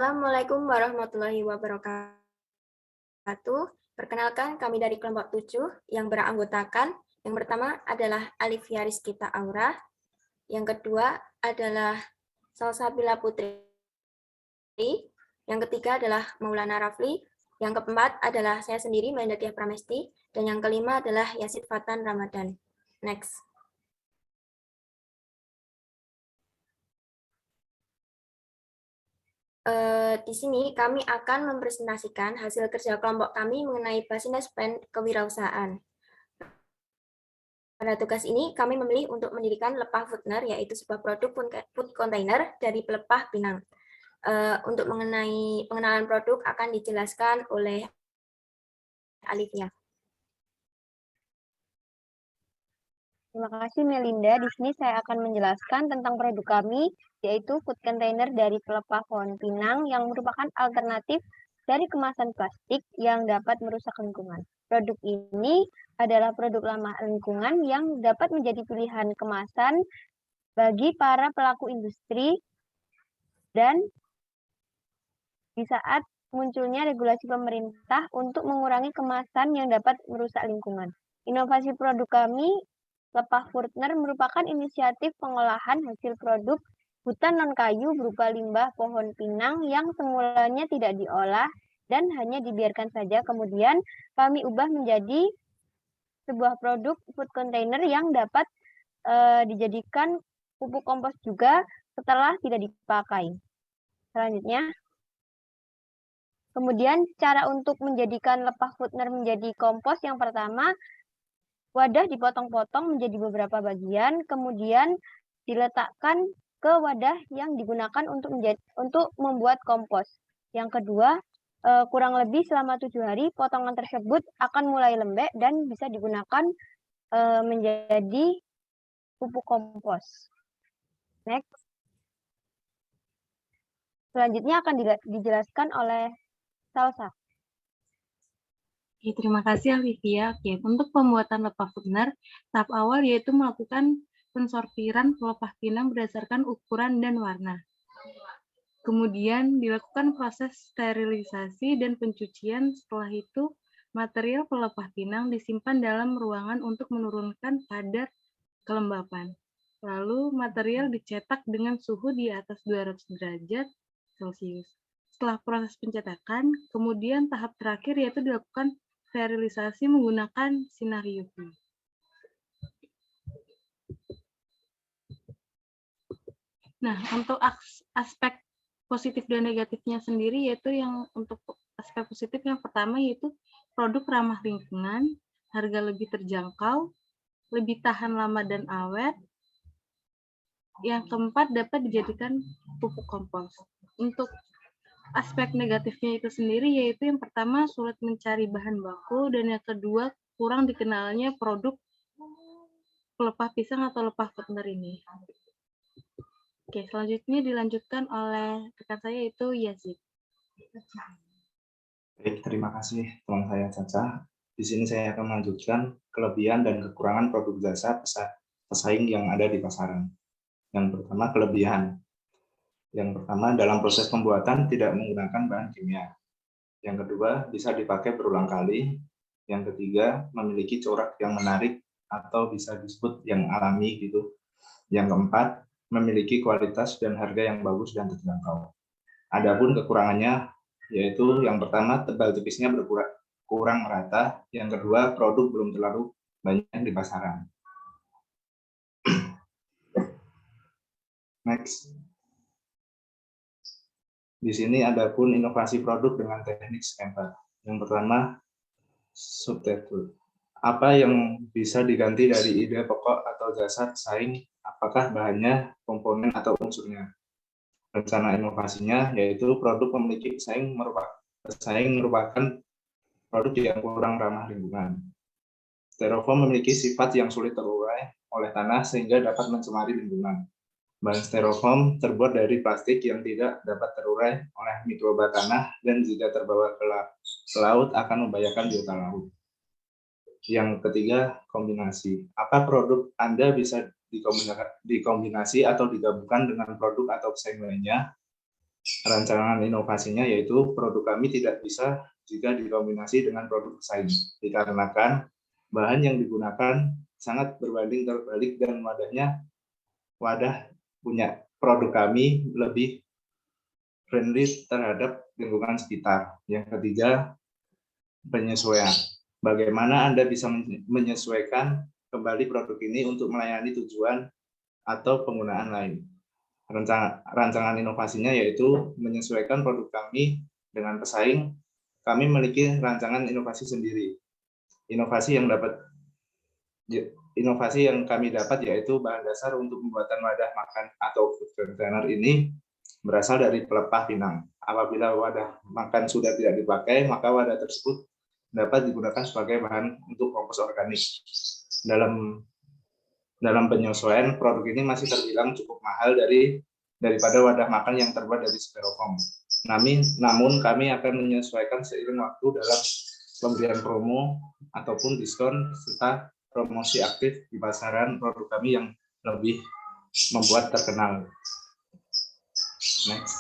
Assalamualaikum warahmatullahi wabarakatuh. Perkenalkan, kami dari kelompok 7 yang beranggotakan yang pertama adalah Alifia Rizkita Aura, yang kedua adalah Salsabila Putri, yang ketiga adalah Maulana Rafli, yang keempat adalah saya sendiri Melinda Tia Pramesti, dan yang kelima adalah Yasid Fatan Ramadan. Next. Di sini kami akan mempresentasikan hasil kerja kelompok kami mengenai Business Plan Kewirausahaan. Pada tugas ini, kami memilih untuk mendirikan Lepah Foodner, yaitu sebuah produk food container dari pelepah Pinang. Untuk mengenai pengenalan produk akan dijelaskan oleh Alivia. Terima kasih Melinda. Di sini saya akan menjelaskan tentang produk kami, yaitu food container dari pelepah pohon pinang yang merupakan alternatif dari kemasan plastik yang dapat merusak lingkungan. Produk ini adalah produk ramah lingkungan yang dapat menjadi pilihan kemasan bagi para pelaku industri dan di saat munculnya regulasi pemerintah untuk mengurangi kemasan yang dapat merusak lingkungan. Inovasi produk kami, Lepah Foodner, merupakan inisiatif pengolahan hasil produk hutan non-kayu berupa limbah pohon pinang yang semulanya tidak diolah dan hanya dibiarkan saja. Kemudian kami ubah menjadi sebuah produk food container yang dapat dijadikan pupuk kompos juga setelah tidak dipakai. Selanjutnya, kemudian cara untuk menjadikan lepah foodner menjadi kompos yang pertama, wadah dipotong-potong menjadi beberapa bagian, kemudian diletakkan ke wadah yang digunakan untuk membuat kompos. Yang kedua, kurang lebih selama 7 hari, potongan tersebut akan mulai lembek dan bisa digunakan menjadi pupuk kompos. Next. Selanjutnya akan dijelaskan oleh Salsa. Oke, terima kasih Alivia. Oke, untuk pembuatan lepah Foodner, tahap awal yaitu melakukan pensortiran pelepah pinang berdasarkan ukuran dan warna. Kemudian dilakukan proses sterilisasi dan pencucian. Setelah itu, material pelepah pinang disimpan dalam ruangan untuk menurunkan kadar kelembapan. Lalu material dicetak dengan suhu di atas 200 derajat Celcius. Setelah proses pencetakan, kemudian tahap terakhir yaitu dilakukan sterilisasi menggunakan sinar UV. Nah, untuk aspek positif dan negatifnya sendiri, yaitu yang untuk aspek positif yang pertama yaitu produk ramah lingkungan, harga lebih terjangkau, lebih tahan lama dan awet. Yang keempat, dapat dijadikan pupuk kompos. Untuk aspek negatifnya itu sendiri yaitu yang pertama sulit mencari bahan baku, dan yang kedua kurang dikenalnya produk pelepah pisang atau lepah foodner ini. Oke, selanjutnya dilanjutkan oleh rekan saya yaitu Yazid. Baik, terima kasih teman saya Caca. Di sini saya akan melanjutkan kelebihan dan kekurangan produk jasa pesaing yang ada di pasaran. Yang pertama, kelebihan. Yang pertama, dalam proses pembuatan tidak menggunakan bahan kimia. Yang kedua, bisa dipakai berulang kali. Yang ketiga, memiliki corak yang menarik atau bisa disebut yang alami gitu. Yang keempat, memiliki kualitas dan harga yang bagus dan terjangkau. Adapun kekurangannya yaitu yang pertama, tebal tipisnya kurang merata. Yang kedua, produk belum terlalu banyak di pasaran. Next. Di sini ada pun inovasi produk dengan teknik scamper. Yang pertama, substitute. Apa yang bisa diganti dari ide pokok atau jasa pesaing? Apakah bahannya, komponen, atau unsurnya? Rencana inovasinya yaitu produk memiliki pesaing merupakan produk yang kurang ramah lingkungan. Styrofoam memiliki sifat yang sulit terurai oleh tanah sehingga dapat mencemari lingkungan. Bahan styrofoam terbuat dari plastik yang tidak dapat terurai oleh mikroba tanah dan jika terbawa ke laut akan membahayakan biota laut. Yang ketiga, kombinasi. Apa produk Anda bisa dikombinasi atau digabungkan dengan produk atau pesaing lainnya? Rancangan inovasinya yaitu produk kami tidak bisa jika dikombinasi dengan produk pesaing, dikarenakan bahan yang digunakan sangat berbanding terbalik dan wadah punya produk kami lebih friendly terhadap lingkungan sekitar. Yang ketiga, penyesuaian. Bagaimana Anda bisa menyesuaikan kembali produk ini untuk melayani tujuan atau penggunaan lain. Rancangan inovasinya yaitu menyesuaikan produk kami dengan pesaing. Kami memiliki rancangan inovasi sendiri. Inovasi yang kami dapat yaitu bahan dasar untuk pembuatan wadah makan atau food container ini berasal dari pelepah pinang. Apabila wadah makan sudah tidak dipakai, maka wadah tersebut dapat digunakan sebagai bahan untuk kompos organik. Dalam penyesuaian, produk ini masih terbilang cukup mahal daripada wadah makan yang terbuat dari styrofoam. Namun kami akan menyesuaikan seiring waktu dalam pemberian promo ataupun diskon serta promosi aktif di pasaran produk kami yang lebih membuat terkenal. Next.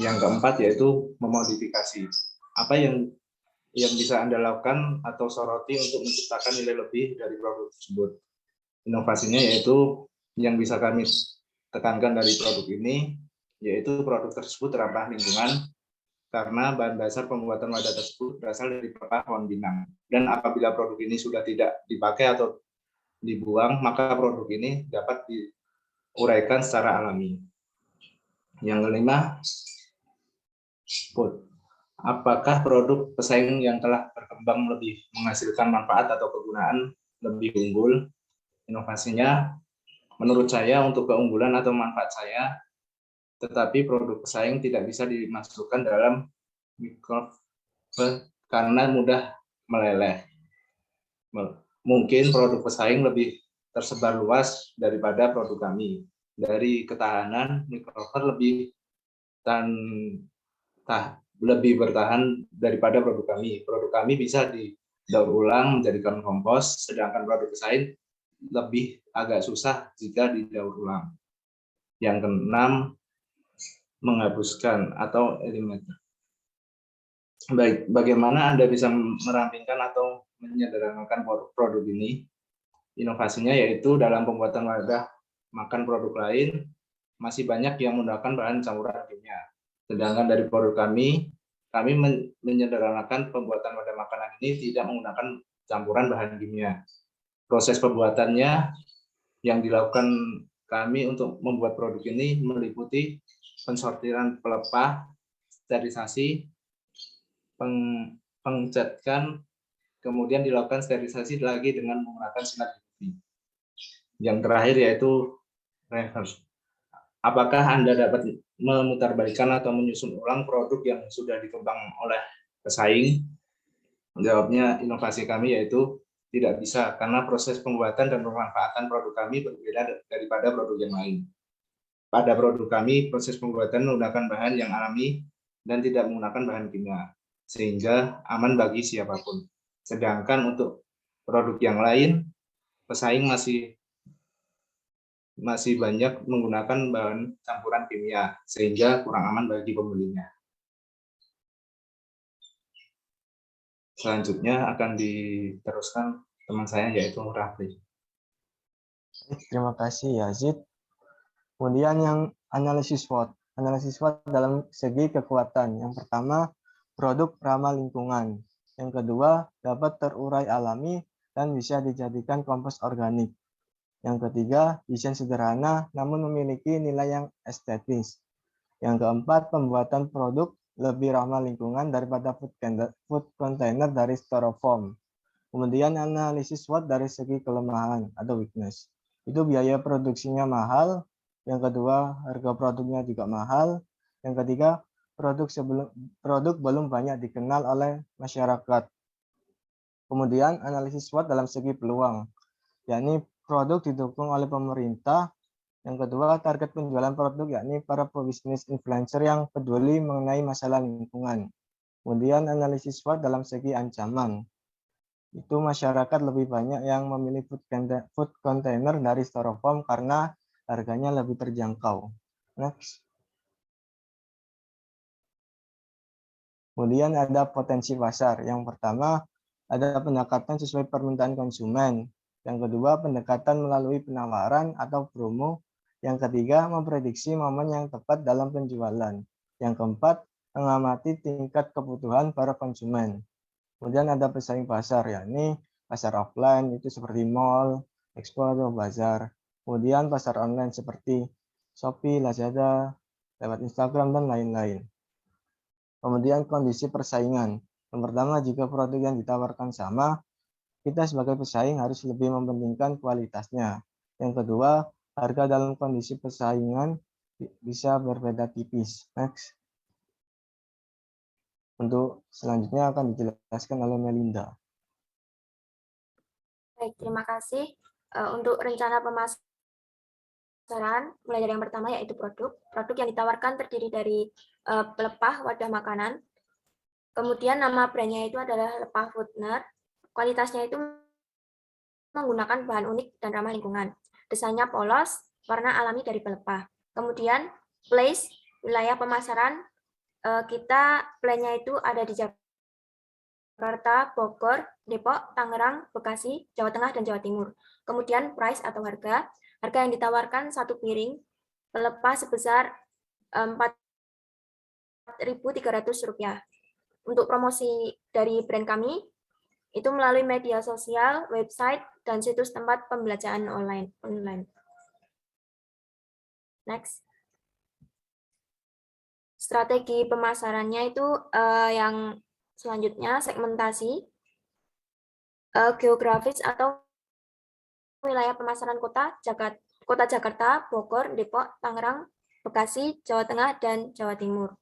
Yang keempat yaitu memodifikasi. Apa yang bisa Anda lakukan atau soroti untuk menciptakan nilai lebih dari produk tersebut. Inovasinya yaitu yang bisa kami tekankan dari produk ini, yaitu produk tersebut ramah lingkungan karena bahan dasar pembuatan wadah tersebut berasal dari pelepah pohon pinang. Dan apabila produk ini sudah tidak dipakai atau dibuang, maka produk ini dapat diuraikan secara alami. Yang kelima, food. Apakah produk pesaing yang telah berkembang lebih menghasilkan manfaat atau kegunaan lebih unggul? Inovasinya, menurut saya untuk keunggulan atau manfaat saya, tetapi produk pesaing tidak bisa dimasukkan dalam mikrowave karena mudah meleleh. Mungkin produk pesaing lebih tersebar luas daripada produk kami. Dari ketahanan, mikrowave lebih bertahan daripada produk kami. Produk kami bisa didaur ulang menjadikan kompos, sedangkan produk pesaing lebih agak susah jika didaur ulang. Yang keenam, menghapuskan atau eliminate. Baik, bagaimana Anda bisa merampingkan atau menyederhanakan produk ini? Inovasinya yaitu dalam pembuatan wadah makan produk lain, masih banyak yang menggunakan bahan campuran kimia. Sedangkan dari produk kami menyederhanakan pembuatan wadah makanan ini tidak menggunakan campuran bahan kimia. Proses pembuatannya yang dilakukan kami untuk membuat produk ini meliputi pensortiran pelepah, sterilisasi, pengecatkan, kemudian dilakukan sterilisasi lagi dengan menggunakan sinar UV. Yang terakhir yaitu reverse. Apakah Anda dapat memutarbalikkan atau menyusun ulang produk yang sudah dikembang oleh pesaing? Jawabnya, inovasi kami yaitu tidak bisa, karena proses pembuatan dan pemanfaatan produk kami berbeda daripada produk yang lain. Pada produk kami, proses pembuatan menggunakan bahan yang alami dan tidak menggunakan bahan kimia, sehingga aman bagi siapapun. Sedangkan untuk produk yang lain, pesaing masih banyak menggunakan bahan campuran kimia, sehingga kurang aman bagi pembelinya. Selanjutnya akan diteruskan teman saya yaitu Rafli. Terima kasih Yazid. Kemudian yang analisis SWOT. Analisis SWOT dalam segi kekuatan. Yang pertama, produk ramah lingkungan. Yang kedua, dapat terurai alami dan bisa dijadikan kompos organik. Yang ketiga, desain sederhana namun memiliki nilai yang estetis. Yang keempat, pembuatan produk lebih ramah lingkungan daripada food container dari styrofoam. Kemudian analisis SWOT dari segi kelemahan atau weakness. Itu biaya produksinya mahal. Yang kedua, harga produknya juga mahal. Yang ketiga, produk belum banyak dikenal oleh masyarakat. Kemudian analisis SWOT dalam segi peluang, yakni produk didukung oleh pemerintah. Yang kedua, target penjualan produk yakni para pebisnis influencer yang peduli mengenai masalah lingkungan. Kemudian analisis SWOT dalam segi ancaman. Itu masyarakat lebih banyak yang memilih food container dari styrofoam karena harganya lebih terjangkau. Next. Kemudian ada potensi pasar. Yang pertama, ada pendekatan sesuai permintaan konsumen. Yang kedua, pendekatan melalui penawaran atau promo. Yang ketiga, memprediksi momen yang tepat dalam penjualan. Yang keempat, mengamati tingkat kebutuhan para konsumen. Kemudian ada pesaing pasar, yakni pasar offline itu seperti mall, expo atau bazar. Kemudian pasar online seperti Shopee, Lazada, lewat Instagram, dan lain-lain. Kemudian kondisi persaingan. Yang pertama, jika produk yang ditawarkan sama, kita sebagai pesaing harus lebih mementingkan kualitasnya. Yang kedua, harga dalam kondisi persaingan bisa berbeda tipis. Next. Untuk selanjutnya akan dijelaskan oleh Melinda. Baik, terima kasih. Untuk rencana pemasaran, mulai dari yang pertama yaitu produk. Produk yang ditawarkan terdiri dari pelepah wadah makanan. Kemudian nama brandnya itu adalah Lepah Foodner. Kualitasnya itu menggunakan bahan unik dan ramah lingkungan. Desainnya polos, warna alami dari pelepah. Kemudian place, wilayah pemasaran, kita plan-nya itu ada di Jakarta, Bogor, Depok, Tangerang, Bekasi, Jawa Tengah, dan Jawa Timur. Kemudian price atau harga yang ditawarkan satu piring pelepah sebesar Rp4.300. Untuk promosi dari brand kami, itu melalui media sosial, website, dan situs tempat pembelajaran online. Next. Strategi pemasarannya itu yang selanjutnya segmentasi, geografis atau wilayah pemasaran kota Jakarta, Bogor, Depok, Tangerang, Bekasi, Jawa Tengah, dan Jawa Timur.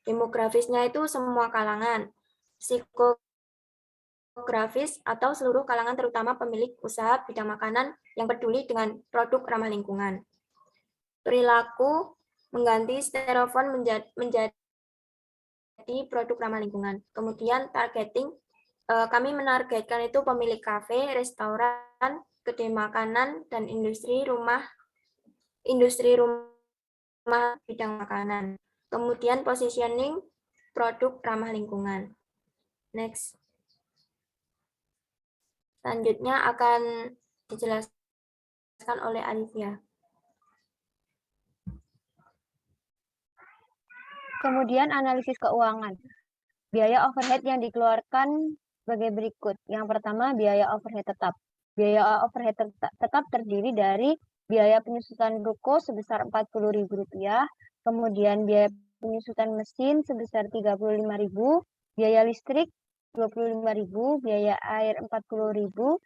Demografisnya itu semua kalangan, psikografis atau seluruh kalangan terutama pemilik usaha bidang makanan yang peduli dengan produk ramah lingkungan. Perilaku mengganti styrofoam menjadi produk ramah lingkungan. Kemudian targeting, kami menargetkan itu pemilik kafe, restoran, kedai makanan, dan industri rumah bidang makanan. Kemudian positioning produk ramah lingkungan. Next. Selanjutnya akan dijelaskan oleh Alivia. Kemudian analisis keuangan. Biaya overhead yang dikeluarkan sebagai berikut. Yang pertama, biaya overhead tetap. Biaya overhead tetap terdiri dari biaya penyusutan ruko sebesar Rp40.000, kemudian biaya penyusutan mesin sebesar Rp35.000, biaya listrik Rp25.000, biaya air Rp40.000,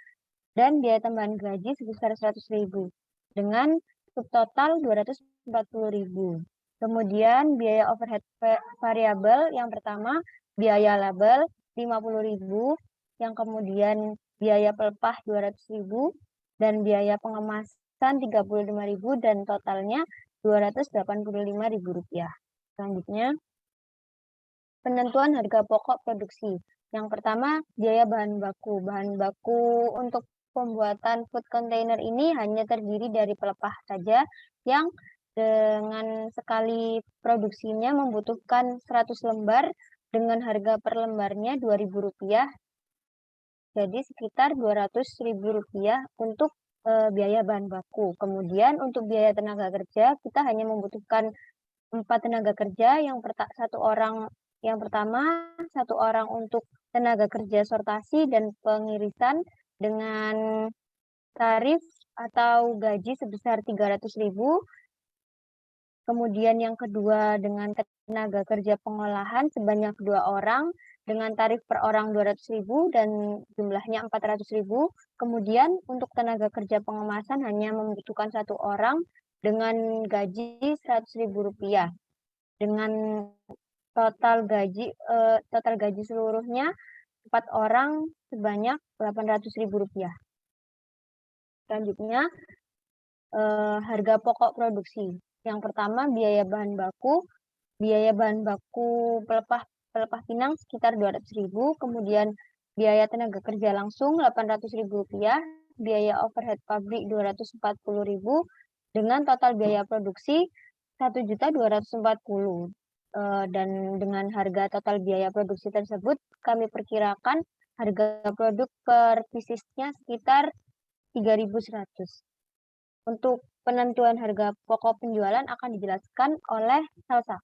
dan biaya tambahan gaji sebesar Rp100.000, dengan subtotal Rp240.000. Kemudian biaya overhead variabel yang pertama, biaya label Rp50.000, yang kemudian biaya pelepah Rp200.000, dan biaya pengemasan Rp35.000, dan totalnya Rp285.000. Selanjutnya, penentuan harga pokok produksi. Yang pertama, biaya bahan baku. Bahan baku untuk pembuatan food container ini hanya terdiri dari pelepah saja, yang dengan sekali produksinya membutuhkan 100 lembar dengan harga per lembarnya Rp2.000. Jadi sekitar Rp200.000 untuk biaya bahan baku. Kemudian untuk biaya tenaga kerja, kita hanya membutuhkan 4 tenaga kerja. Yang pertama, 1 orang untuk tenaga kerja sortasi dan pengirisan dengan tarif atau gaji sebesar Rp300.000. Kemudian yang kedua dengan tenaga kerja pengolahan sebanyak 2 orang dengan tarif per orang Rp200.000 dan jumlahnya Rp400.000. Kemudian untuk tenaga kerja pengemasan hanya membutuhkan 1 orang dengan gaji Rp100.000 dengan total gaji seluruhnya 4 orang sebanyak Rp800.000. Selanjutnya harga pokok produksi. Yang pertama, biaya bahan baku. Biaya bahan baku pelepah pinang sekitar Rp200.000, kemudian biaya tenaga kerja langsung Rp800.000, biaya overhead pabrik Rp240.000, dengan total biaya produksi Rp1.240.000. Dan dengan harga total biaya produksi tersebut, kami perkirakan harga produk per piecesnya sekitar 3.100. Untuk penentuan harga pokok penjualan akan dijelaskan oleh Salsa.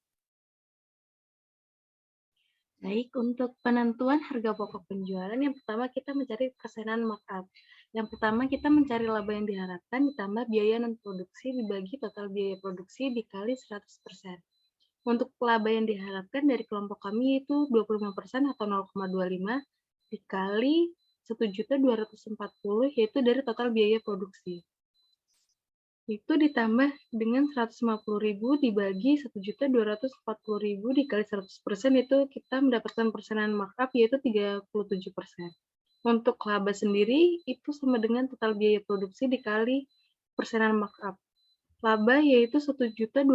Baik, untuk penentuan harga pokok penjualan, yang pertama kita mencari persenan markup. Yang pertama kita mencari laba yang diharapkan ditambah biaya non produksi dibagi total biaya produksi dikali 100%. Untuk laba yang diharapkan dari kelompok kami itu 25% atau 0,25 dikali 1.240.000 yaitu dari total biaya produksi. Itu ditambah dengan 150.000 dibagi 1.240.000 dikali 100% itu kita mendapatkan persenan markup yaitu 37%. Untuk laba sendiri itu sama dengan total biaya produksi dikali persenan markup. Laba yaitu 1.240.000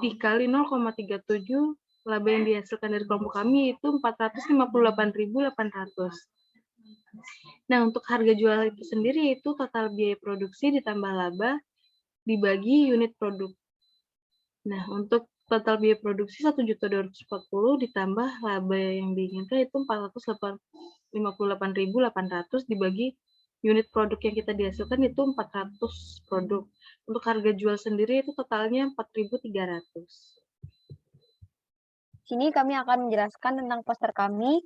dikali 0,37 laba yang dihasilkan dari kelompok kami itu 458.800. Nah, untuk harga jual itu sendiri itu total biaya produksi ditambah laba dibagi unit produk. Nah, untuk total biaya produksi 1.240 ditambah laba yang diinginkan itu 458.800 dibagi unit produk yang kita dihasilkan itu 400 produk. Untuk harga jual sendiri itu totalnya 4.300. Sini kami akan menjelaskan tentang poster kami.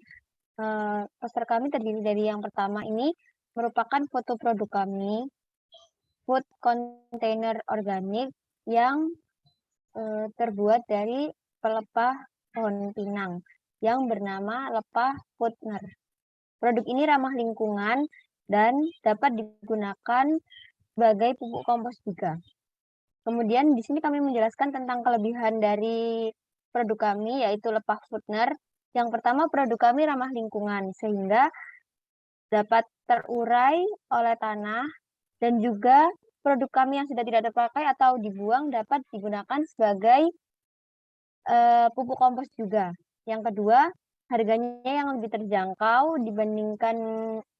Poster kami terdiri dari yang pertama ini merupakan foto produk kami, food container organik yang terbuat dari pelepah pohon pinang yang bernama lepah Putner. Produk ini ramah lingkungan dan dapat digunakan sebagai pupuk kompos juga. Kemudian di sini kami menjelaskan tentang kelebihan dari produk kami yaitu lepah Putner. Yang pertama, produk kami ramah lingkungan, sehingga dapat terurai oleh tanah, dan juga produk kami yang sudah tidak terpakai atau dibuang dapat digunakan sebagai pupuk kompos juga. Yang kedua, harganya yang lebih terjangkau dibandingkan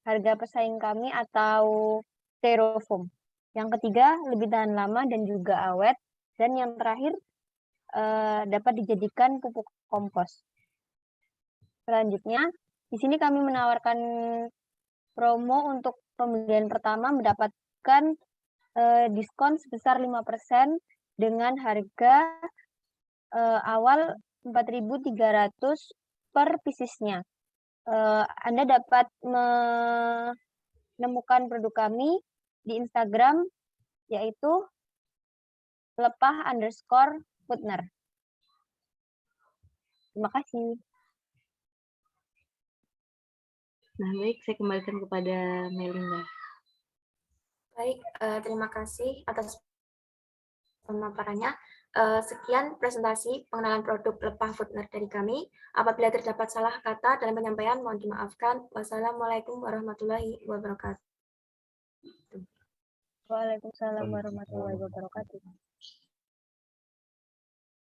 harga pesaing kami atau styrofoam. Yang ketiga, lebih tahan lama dan juga awet. Dan yang terakhir, dapat dijadikan pupuk kompos. Selanjutnya, di sini kami menawarkan promo untuk pembelian pertama mendapatkan diskon sebesar 5% dengan harga awal 4.300 per piecesnya. Anda dapat menemukan produk kami di Instagram yaitu lepah_Putner. Terima kasih. Nah, baik, saya kembalikan kepada Melinda. Baik, terima kasih atas pemaparannya. Sekian presentasi pengenalan produk lepah Putner dari kami. Apabila terdapat salah kata dalam penyampaian, mohon dimaafkan. Wassalamualaikum warahmatullahi wabarakatuh. Waalaikumsalam warahmatullahi wabarakatuh.